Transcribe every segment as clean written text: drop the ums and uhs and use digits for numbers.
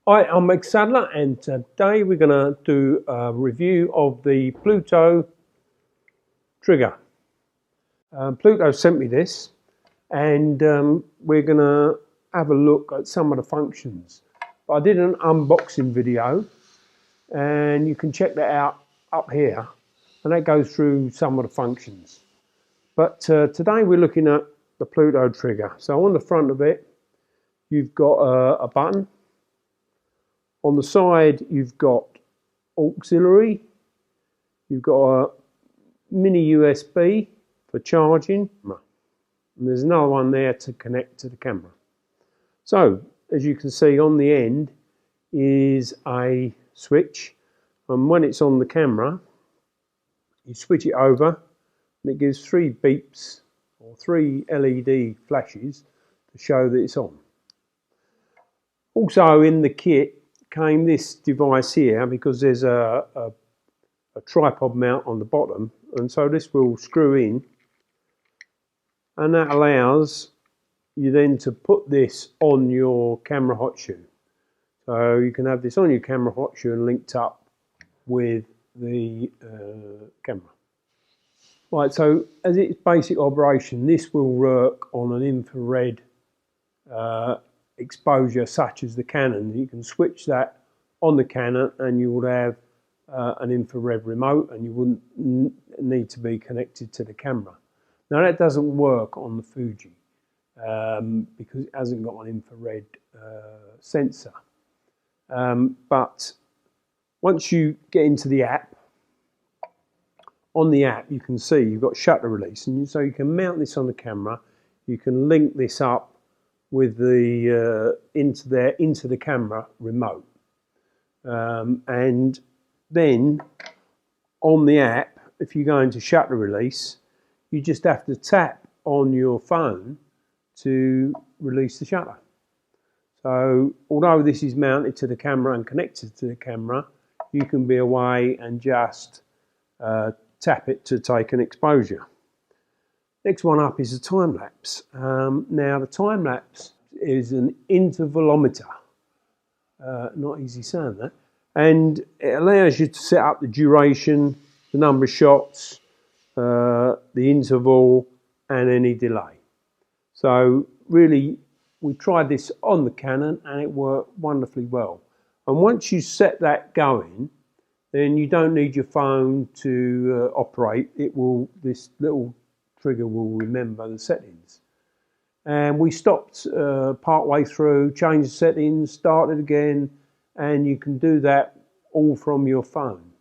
Hi, I'm Meg Sadler, and today we're going to do a review of the Pluto Trigger. Pluto sent me this, and we're going to have a look at some of the functions. But I did an unboxing video, and you can check that out up here, and that goes through some of the functions. But today we're looking at the Pluto Trigger. So on the front of it, you've got a button. On the side, you've got auxiliary, you've got a mini USB for charging, and there's another one there to connect to the camera. So, as you can see, on the end is a switch, and when it's on the camera, you switch it over, and it gives 3 beeps, or 3 LED flashes, to show that it's on. Also in the kit came this device here, because there's a tripod mount on the bottom, and so this will screw in, and that allows you then to put this on your camera hot shoe. So you can have this on your camera hot shoe and linked up with the camera. Right, so as its basic operation, this will work on an infrared exposure such as the Canon. You can switch that on the Canon and you would have an infrared remote, and you wouldn't need to be connected to the camera. Now that doesn't work on the Fuji because it hasn't got an infrared sensor. But once you get into the app, on the app you can see you've got shutter release, and so you can mount this on the camera. You can link this up with the into the camera remote, and then on the app, if you go into shutter release, you just have to tap on your phone to release the shutter. So although this is mounted to the camera and connected to the camera, you can be away and just tap it to take an exposure. Next one up is a time-lapse. Now the time-lapse is an intervalometer. Not easy saying that. And it allows you to set up the duration, the number of shots, the interval, and any delay. So really, we tried this on the Canon and it worked wonderfully well. And once you set that going, then you don't need your phone to operate. This little trigger will remember the settings. And we stopped part way through, changed the settings, started again, and you can do that all from your phone.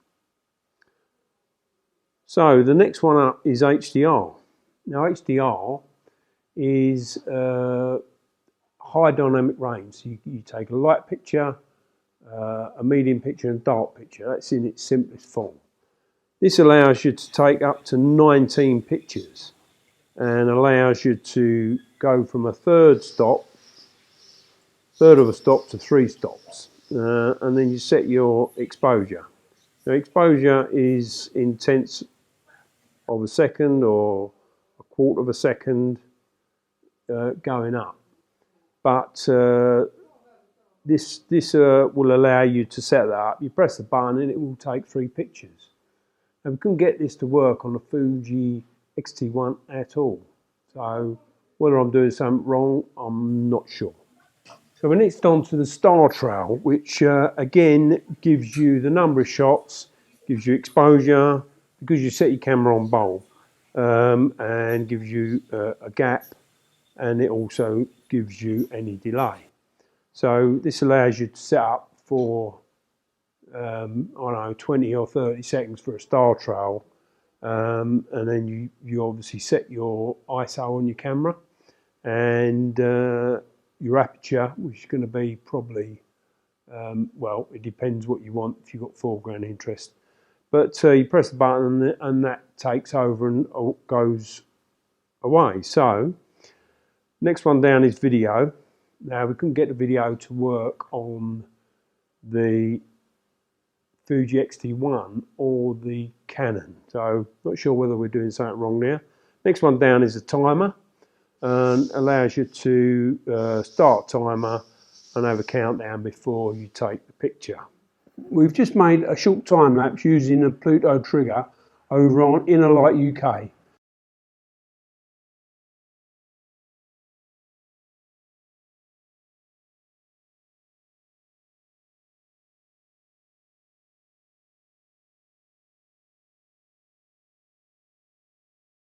So the next one up is HDR. Now HDR is high dynamic range. So you take a light picture, a medium picture, and a dark picture. That's in its simplest form. This allows you to take up to 19 pictures, and allows you to go from a third of a stop to 3 stops, and then you set your exposure. Now exposure is in tenths of a second or a quarter of a second going up, but this will allow you to set that up. You press the button and it will take 3 pictures. And we couldn't get this to work on the Fuji X-T1 at all. So whether I'm doing something wrong, I'm not sure. So we're next on to the star trail, which again gives you the number of shots, gives you exposure, because you set your camera on bulb, and gives you a gap, and it also gives you any delay. So this allows you to set up for I don't know, 20 or 30 seconds for a star trail, and then you obviously set your ISO on your camera, and your aperture, which is going to be probably, well, it depends what you want if you've got foreground interest. But you press the button and that takes over and goes away. So next one down is video. Now we couldn't get the video to work on the Fuji X-T1 or the Canon, so not sure whether we're doing something wrong there. Next one down is a timer, and allows you to start timer and have a countdown before you take the picture. We've just made a short time lapse using the Pluto Trigger over on innerlightuk.